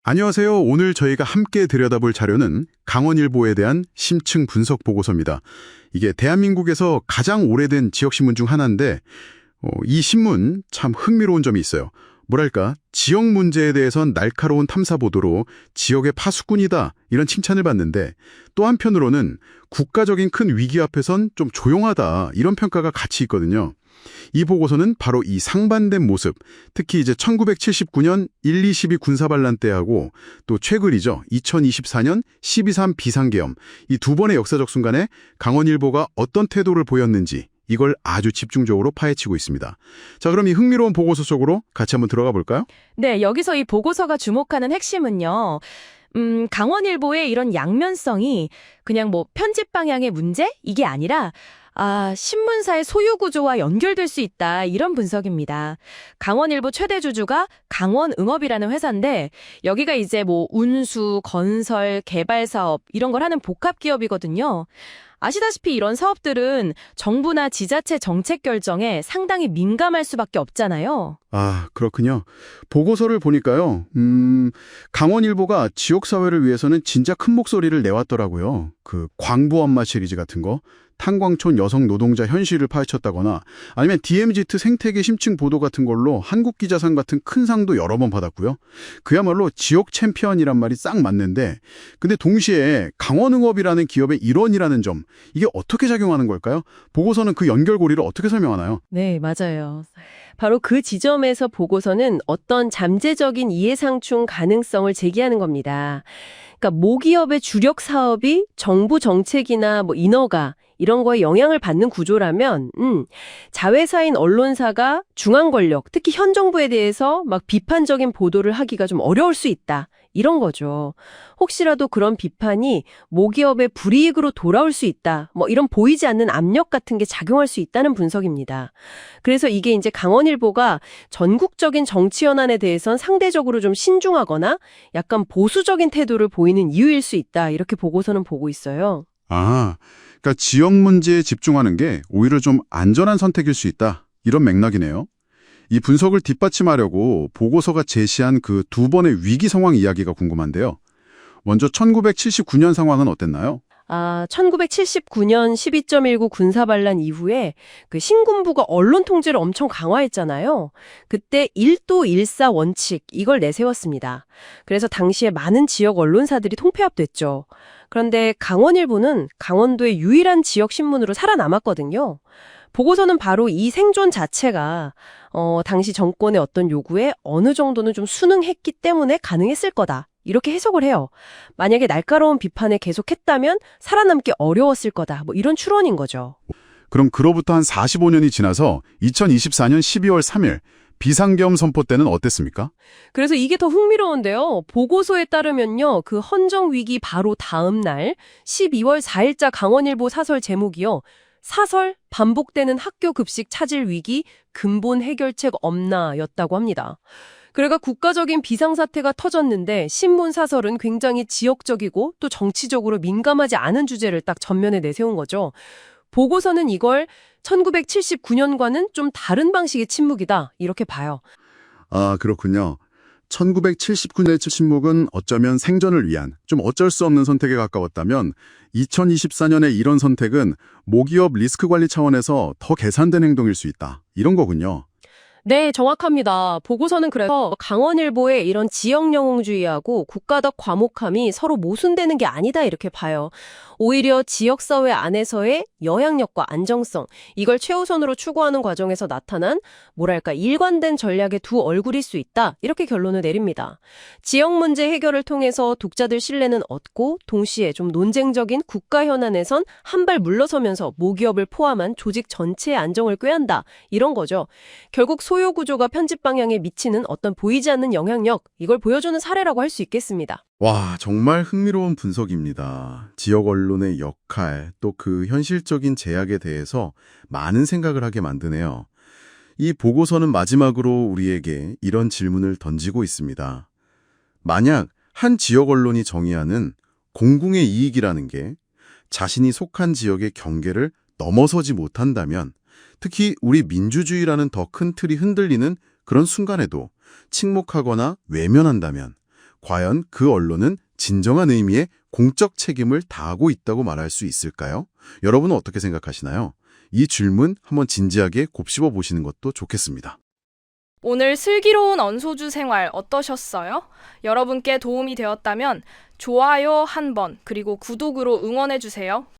안녕하세요. 오늘 저희가 함께 들여다볼 자료는 강원일보에 대한 심층 분석 보고서입니다. 이게 대한민국에서 가장 오래된 지역신문 중 하나인데 이 신문 참 흥미로운 점이 있어요. 뭐랄까, 지역 문제에 대해선 날카로운 탐사 보도로 지역의 파수꾼이다 이런 칭찬을 받는데, 또 한편으로는 국가적인 큰 위기 앞에선 좀 조용하다 이런 평가가 같이 있거든요. 이 보고서는 바로 이 상반된 모습, 특히 이제 1979년 1.2.12 군사반란 때하고 또 최근이죠. 2024년 12.3 비상계엄, 이 두 번의 역사적 순간에 강원일보가 어떤 태도를 보였는지 이걸 아주 집중적으로 파헤치고 있습니다. 자, 그럼 이 흥미로운 보고서 속으로 같이 한번 들어가 볼까요? 네, 여기서 이 보고서가 주목하는 핵심은요. 강원일보의 이런 양면성이 그냥 뭐 편집 방향의 문제? 이게 아니라 신문사의 소유 구조와 연결될 수 있다, 이런 분석입니다. 강원일보 최대 주주가 강원응업이라는 회사인데, 여기가 이제 뭐 운수, 건설, 개발 사업 이런 걸 하는 복합 기업이거든요. 아시다시피 이런 사업들은 정부나 지자체 정책 결정에 상당히 민감할 수밖에 없잖아요. 그렇군요. 보고서를 보니까요. 강원일보가 지역사회를 위해서는 진짜 큰 목소리를 내왔더라고요. 그 광부 엄마 시리즈 같은 거, 탄광촌 여성 노동자 현실을 파헤쳤다거나, 아니면 DMZ 생태계 심층 보도 같은 걸로 한국기자상 같은 큰 상도 여러 번 받았고요. 그야말로 지역 챔피언이란 말이 싹 맞는데, 근데 동시에 강원응업이라는 기업의 일원이라는 점, 이게 어떻게 작용하는 걸까요? 보고서는 그 연결고리를 어떻게 설명하나요? 네, 맞아요. 바로 그 지점에서 보고서는 어떤 잠재적인 이해상충 가능성을 제기하는 겁니다. 그러니까 모기업의 주력 사업이 정부 정책이나 뭐 인허가 이런 거에 영향을 받는 구조라면 자회사인 언론사가 중앙 권력, 특히 현 정부에 대해서 막 비판적인 보도를 하기가 좀 어려울 수 있다. 이런 거죠. 혹시라도 그런 비판이 모기업의 불이익으로 돌아올 수 있다. 뭐 이런 보이지 않는 압력 같은 게 작용할 수 있다는 분석입니다. 그래서 이게 이제 강원일보가 전국적인 정치 현안에 대해선 상대적으로 좀 신중하거나 약간 보수적인 태도를 보이는 이유일 수 있다. 이렇게 보고서는 보고 있어요. 그러니까 지역 문제에 집중하는 게 오히려 좀 안전한 선택일 수 있다. 이런 맥락이네요. 이 분석을 뒷받침하려고 보고서가 제시한 그 두 번의 위기 상황 이야기가 궁금한데요. 먼저 1979년 상황은 어땠나요? 1979년 12.19 군사반란 이후에 그 신군부가 언론 통제를 엄청 강화했잖아요. 그때 1도 1사 원칙 이걸 내세웠습니다. 그래서 당시에 많은 지역 언론사들이 통폐합됐죠. 그런데 강원일보는 강원도의 유일한 지역 신문으로 살아남았거든요. 보고서는 바로 이 생존 자체가 당시 정권의 어떤 요구에 어느 정도는 좀 순응했기 때문에 가능했을 거다. 이렇게 해석을 해요. 만약에 날카로운 비판에 계속했다면 살아남기 어려웠을 거다. 뭐 이런 추론인 거죠. 그럼 그로부터 한 45년이 지나서 2024년 12월 3일 비상계엄 선포 때는 어땠습니까? 그래서 이게 더 흥미로운데요. 보고서에 따르면요. 그 헌정 위기 바로 다음 날 12월 4일자 강원일보 사설 제목이요. 사설 반복되는 학교 급식 차질 위기 근본 해결책 없나 였다고 합니다. 그래가 국가적인 비상사태가 터졌는데 신문 사설은 굉장히 지역적이고 또 정치적으로 민감하지 않은 주제를 딱 전면에 내세운 거죠. 보고서는 이걸 1979년과는 좀 다른 방식의 침묵이다 이렇게 봐요. 그렇군요. 1979년의 침묵은 어쩌면 생존을 위한 좀 어쩔 수 없는 선택에 가까웠다면 2024년의 이런 선택은 모기업 리스크 관리 차원에서 더 계산된 행동일 수 있다. 이런 거군요. 네, 정확합니다. 보고서는 그래서 강원일보의 이런 지역 영웅주의하고 국가적 과목함이 서로 모순되는 게 아니다 이렇게 봐요. 오히려 지역사회 안에서의 영향력과 안정성, 이걸 최우선으로 추구하는 과정에서 나타난 뭐랄까 일관된 전략의 두 얼굴일 수 있다 이렇게 결론을 내립니다. 지역 문제 해결을 통해서 독자들 신뢰는 얻고 동시에 좀 논쟁적인 국가 현안에선 한 발 물러서면서 모기업을 포함한 조직 전체의 안정을 꾀한다 이런 거죠. 결국 소요 구조가 편집 방향에 미치는 어떤 보이지 않는 영향력, 이걸 보여주는 사례라고 할 수 있겠습니다. 와, 정말 흥미로운 분석입니다. 지역 언론의 역할, 또 그 현실적인 제약에 대해서 많은 생각을 하게 만드네요. 이 보고서는 마지막으로 우리에게 이런 질문을 던지고 있습니다. 만약 한 지역 언론이 정의하는 공공의 이익이라는 게 자신이 속한 지역의 경계를 넘어서지 못한다면, 특히 우리 민주주의라는 더 큰 틀이 흔들리는 그런 순간에도 침묵하거나 외면한다면 과연 그 언론은 진정한 의미의 공적 책임을 다하고 있다고 말할 수 있을까요? 여러분은 어떻게 생각하시나요? 이 질문 한번 진지하게 곱씹어 보시는 것도 좋겠습니다. 오늘 슬기로운 언소주 생활 어떠셨어요? 여러분께 도움이 되었다면 좋아요 한 번, 그리고 구독으로 응원해주세요.